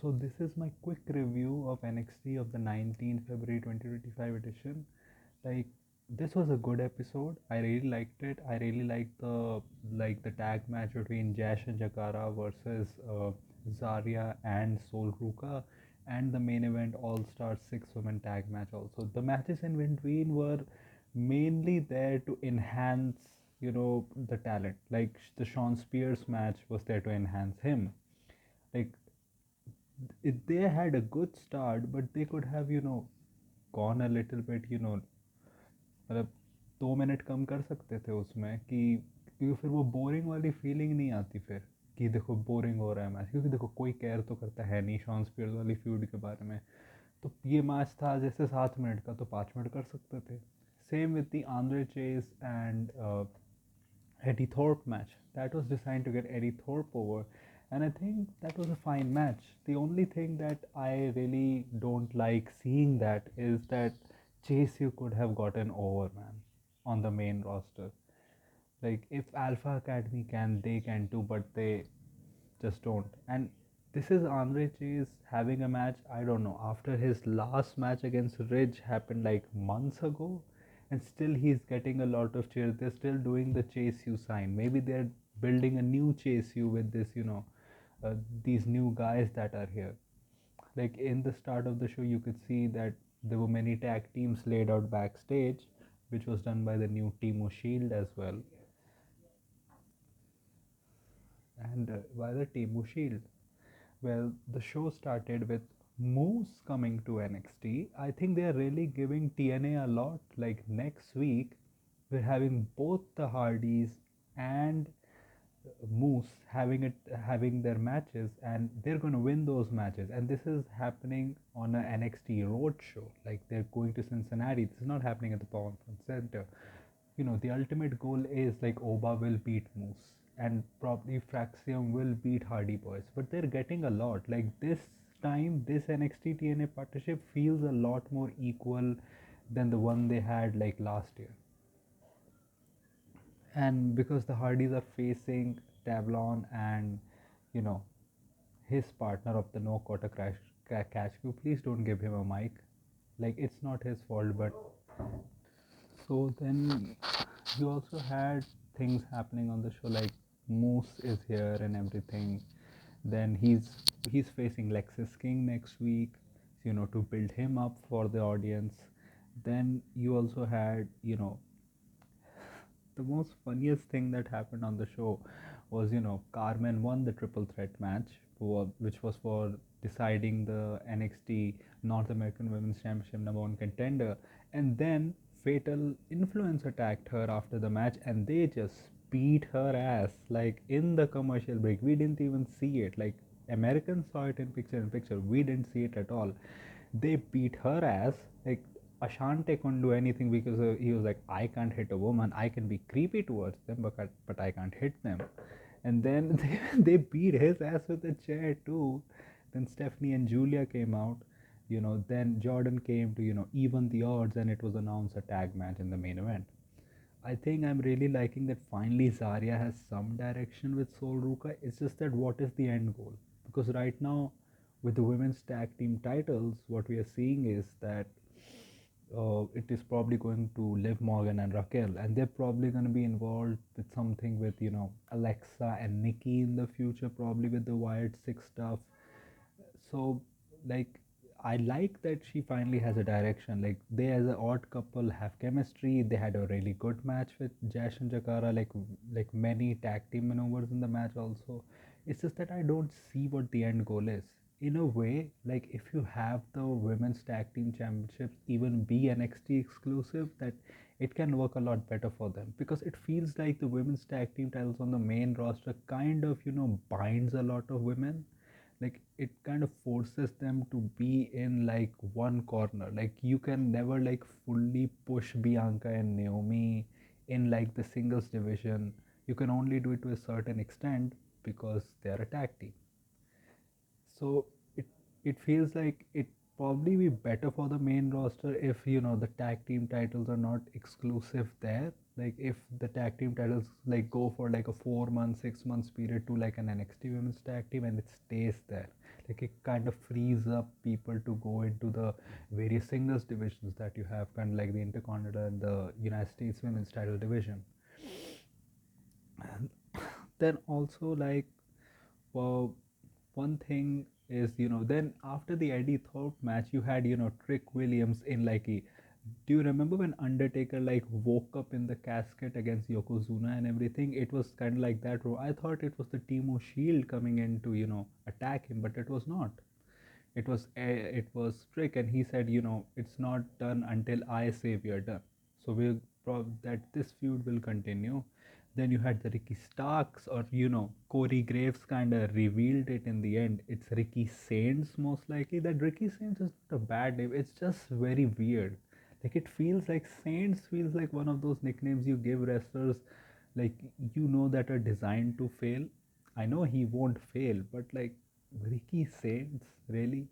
So this is my quick review of NXT of the 19th February 2025 edition. Like this was a good episode. I really liked it. I really liked the tag match between Jash and Jakara versus Zarya and Sol Ruka, and the main event All Star 6 women tag match also. The matches in between were mainly there to enhance, the talent. Like the Sean Spears match was there to enhance him. Like they had a good start, but they could have, gone a little bit, मतलब 2 minute कम कर सकते थे उसमें कि क्योंकि फिर वो boring वाली फीलिंग नहीं आती फिर कि देखो बोरिंग हो रहा है मैच, क्योंकि देखो कोई केयर तो करता है नहीं शॉन स्पीयर्स वाली फ्यूड के बारे में। तो ये मैच था जैसे 7 मिनट का, तो 5 मिनट कर सकते थे। Same with the Andre Chase and Eddie Thorpe match. That was designed to get Eddie Thorpe over, and I think that was a fine match. The only thing that I really don't like seeing that is that Chase you could have gotten over, man, on the main roster. Like if Alpha Academy can, they can too, but they just don't. And this is Andre Chase having a match, I don't know, after his last match against Ridge happened like months ago, and still he's getting a lot of cheers. They're still doing the Chase U sign. Maybe they're building a new Chase U with this, these new guys that are here. Like in the start of the show, you could see that there were many tag teams laid out backstage, which was done by the new Timo Shield as well. And by the Timo Shield, well, the show started with Moose coming to NXT. I think they are really giving TNA a lot. Like next week, we're having both the Hardys and Moose having their matches, and they're going to win those matches. And this is happening on an NXT road show. Like they're going to Cincinnati. This is not happening at the Power Center. The ultimate goal is like Oba will beat Moose and probably Fraxium will beat Hardy Boys, but they're getting a lot. Like this time, this NXT TNA partnership feels a lot more equal than the one they had like last year. And because the Hardys are facing Tavlon and you know his partner of the no quarter catch crew, please don't give him a mic. Like it's not his fault, but so then you also had things happening on the show like Moose is here and everything. Then he's facing Lexus King next week, to build him up for the audience. Then you also had, the most funniest thing that happened on the show was, Carmen won the triple threat match, which was for deciding the NXT North American Women's Championship #1 contender. And then Fatal Influence attacked her after the match, and they just beat her ass. Like in the commercial break, we didn't even see it. Like Americans saw it in picture. We didn't see it at all. They beat her ass. Like Ashante couldn't do anything because he was like, I can't hit a woman. I can be creepy towards them, but I can't hit them. And then they beat his ass with a chair too. Then Stephanie and Julia came out. Then Jordan came to, even the odds, and it was announced a tag match in the main event. I think I'm really liking that finally Zarya has some direction with Sol Ruka. It's just that what is the end goal? Because right now, with the women's tag team titles, what we are seeing is that it is probably going to Liv Morgan and Raquel, and they're probably going to be involved with something with Alexa and Nikki in the future, probably with the Wired Six stuff. So, like, I like that she finally has a direction. Like, they as an odd couple have chemistry. They had a really good match with Jash and Jakara, like many tag team maneuvers in the match also. It's just that I don't see what the end goal is. In a way, like if you have the women's tag team championships even be NXT exclusive, that it can work a lot better for them, because it feels like the women's tag team titles on the main roster kind of binds a lot of women. Like it kind of forces them to be in like one corner. Like you can never like fully push Bianca and Naomi in like the singles division. You can only do it to a certain extent because they are a tag team. So it feels like it probably be better for the main roster if the tag team titles are not exclusive there. Like if the tag team titles like go for like a 4 month 6 months period to like an NXT women's tag team and it stays there. Like it kind of frees up people to go into the various singles divisions that you have, kind of like the Intercontinental and the United States Women's Title division. And then also like, well, one thing is, then after the Eddie Thorpe match, you had, Trick Williams in like a. Do you remember when Undertaker like woke up in the casket against Yokozuna and everything? It was kind of like that. I thought it was the Timo Shield coming in to, attack him, but it was not. It was Trick, and he said, it's not done until I say we are done. So that this feud will continue. Then you had the Ricky Starks, or Corey Graves kind of revealed it in the end. It's Ricky Saints most likely. That Ricky Saints is not a bad name. It's just very weird. Like it feels like Saints feels like one of those nicknames you give wrestlers, like that are designed to fail. I know he won't fail, but like Ricky Saints, really?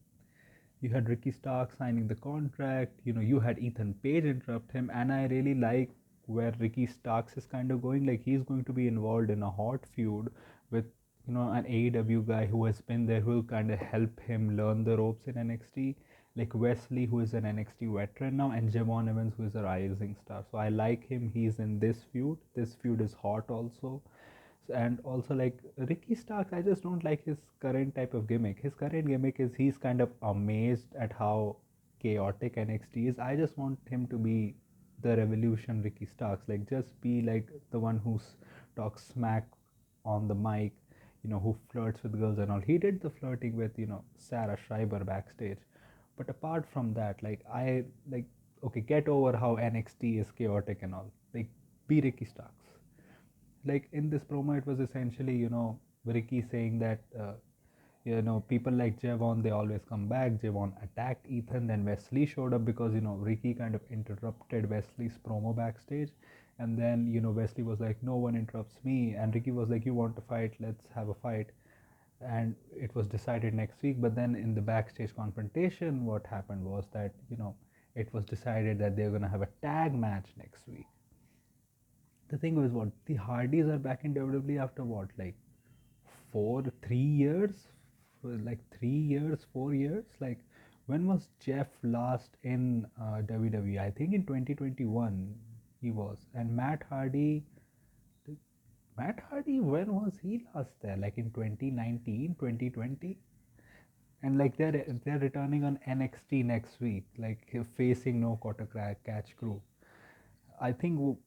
You had Ricky Stark signing the contract. You had Ethan Page interrupt him, and I really like where Ricky Starks is kind of going. Like he's going to be involved in a hot feud with an AEW guy who has been there, who will kind of help him learn the ropes in NXT. Like Wesley, who is an NXT veteran now, and Javon Evans, who is a rising star. So I like him. He's in this feud. This feud is hot also. And also like Ricky Starks, I just don't like his current type of gimmick. His current gimmick is he's kind of amazed at how chaotic NXT is. I just want him to be the Revolution Ricky Starks, like just be like the one who talks smack on the mic, who flirts with girls and all. He did the flirting with Sarah Schreiber backstage, but apart from that, like I like, okay, get over how NXT is chaotic and all. Like be Ricky Starks. Like in this promo, it was essentially Ricky saying that people like Javon, they always come back. Javon attacked Ethan, then Wesley showed up because Ricky kind of interrupted Wesley's promo backstage, and then Wesley was like, no one interrupts me, and Ricky was like, you want to fight, let's have a fight. And it was decided next week, but then in the backstage confrontation, what happened was that it was decided that they're going to have a tag match next week. The thing was, what, the Hardys are back in WWE after what, like 3 years, like 3 years, 4 years. Like when was Jeff last in WWE? I think in 2021 he was. And Matt Hardy, when was he last there? Like in 2019, 2020. And like they're returning on NXT next week, like facing No Quarter Catch Crew. I think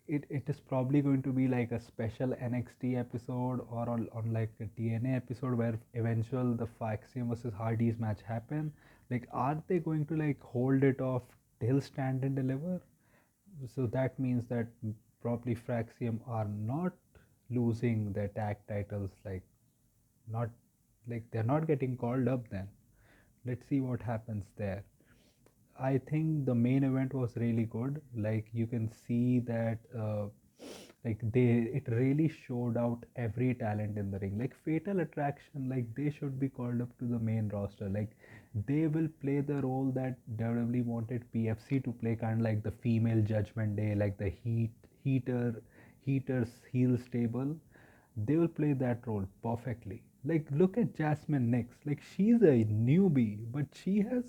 it is probably going to be like a special NXT episode, or on like a TNA episode where eventual the Faxium versus Hardys match happen. Like, are they going to like hold it off till Stand and Deliver? So that means that probably Fraxium are not losing their tag titles, like not like they're not getting called up then. Let's see what happens there. I think the main event was really good. Like you can see that like it really showed out every talent in the ring. Like Fatal Attraction, like they should be called up to the main roster. Like they will play the role that WWE wanted PFC to play, kind of like the female Judgment Day, like the heaters heel stable. They will play that role perfectly. Like look at Jasmine Nix. Like she's a newbie, but she has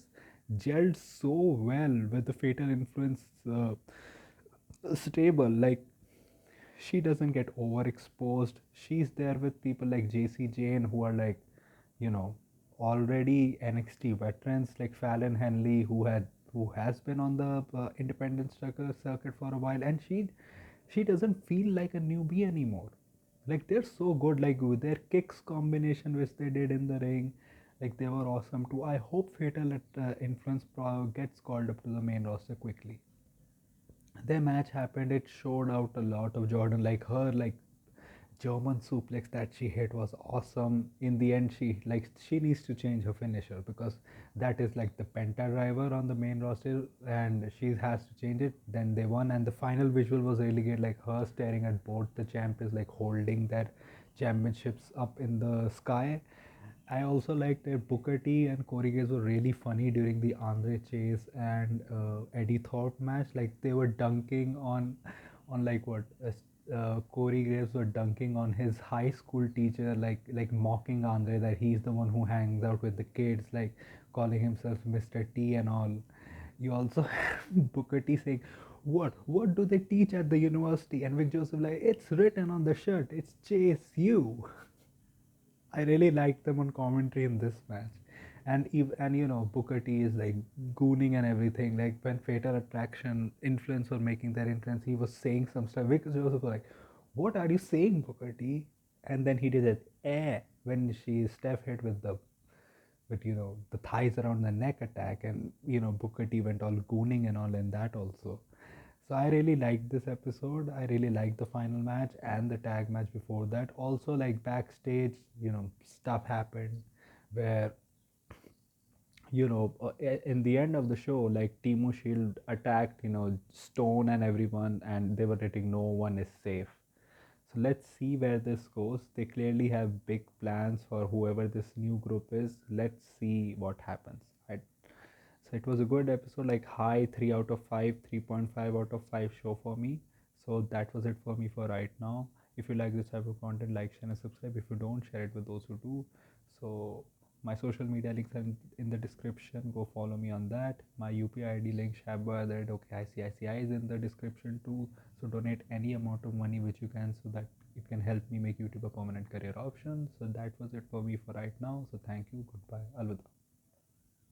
gelled so well with the Fatal Influence stable. Like she doesn't get overexposed. She's there with people like JC Jane, who are like, you know, already NXT veterans, like Fallon Henley, who has been on the independent circuit for a while, and she doesn't feel like a newbie anymore. Like they're so good, like with their kicks combination which they did in the ring, like they were awesome too. I hope Fatal Influence gets called up to the main roster quickly. Their match happened, it showed out a lot of Jordan. Like her like German suplex that she hit was awesome. In the end, she needs to change her finisher, because that is like the penta driver on the main roster, and she has to change it. Then they won, and the final visual was really good, like her staring at both the champ is like holding their championships up in the sky. I also liked that Booker T and Corey Graves were really funny during the Andre Chase and Eddie Thorpe match. Like they were dunking on like what Corey Graves were dunking on his high school teacher, like mocking Andre that he's the one who hangs out with the kids, like calling himself Mr. T and all. You also have Booker T saying, "What do they teach at the university?" And Vic Joseph like, "It's written on the shirt. It's Chase you." I really liked them on commentary in this match. And Booker T is like gooning and everything. Like when Fatal Attraction influence were making their entrance, he was saying some stuff. Vic Joseph was like, "What are you saying, Booker T?" And then he did it when she Steph hit with the thighs around the neck attack, and Booker T went all gooning and all in that also. So I really liked this episode. I really liked the final match and the tag match before that. Also, like backstage, stuff happened where in the end of the show, like Timo Shield attacked Stone and everyone, and they were writing no one is safe. So let's see where this goes. They clearly have big plans for whoever this new group is. Let's see what happens. So it was a good episode, like high 3 out of 5, 3.5 out of 5 show for me. So that was it for me for right now. If you like this type of content, like, share, and subscribe. If you don't, share it with those who do. So my social media links are in the description. Go follow me on that. My UPI ID link, Shabba, okay, ICICI is in the description too. So donate any amount of money which you can so that it can help me make YouTube a permanent career option. So that was it for me for right now. So thank you. Goodbye. Alvida.